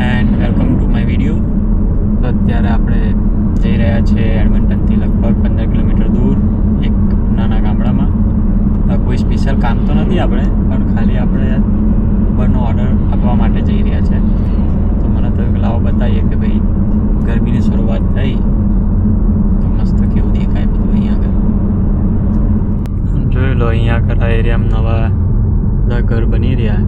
And welcome to my video. તો અત્યારે આપણે જઈ રહ્યા છીએ એડમન્ટનથી લગભગ 15 કિલોમીટર દૂર એક નાના ગામડામાં. કોઈ સ્પેશિયલ કામ તો નથી આપણે, પણ ખાલી આપણે ઉબરનો ઓર્ડર આપવા માટે જઈ રહ્યા છે. તો મને તો લાવો બતાવીએ કે ભાઈ ગરમીની શરૂઆત થઈ તો મસ્ત કેવું દેખાય બધું અહીંયા આગળ. જોઈ લો અહીંયા આગળ આ એરિયામાં નવા બધા ઘર બની રહ્યા.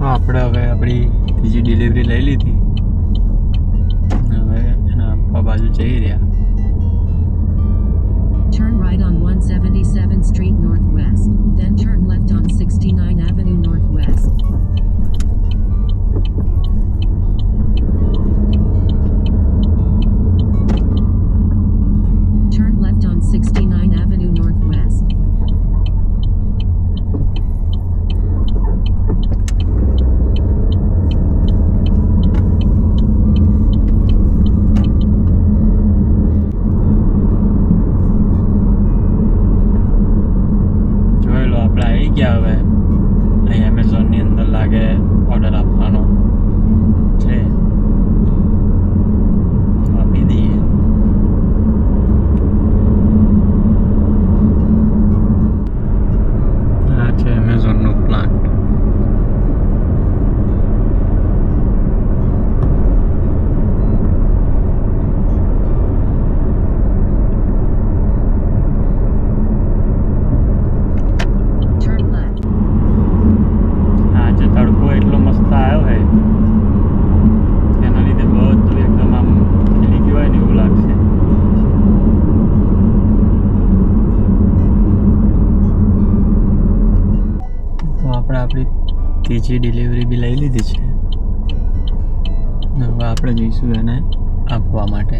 આપણે હવે આપણી ત્રીજી ડિલિવરી લઈ લીધી. હવે એના આપવા બાજુ જઈ રહ્યા. Turn right on 177th Street Northwest, then turn left on 69 Avenue Northwest. Turn left on 69 Avenue Northwest. આવી ગયા. હવે અહીં એમેઝોનની અંદર લાગે ઓર્ડર આપવાનો છે, આપી દઈએ. આ છે એમેઝોનનો પ્લાન્ટ. આપણી ત્રીજી ડિલિવરી બી લઈ લીધી છે. હવે આપણે જઈશું એને આપવા માટે.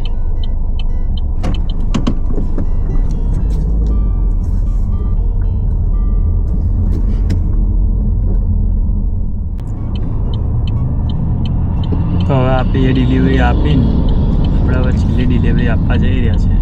તો હવે આપણી એ ડિલિવરી આપીને આપણે હવે છેલ્લી ડિલિવરી આપવા જઈ રહ્યા છે.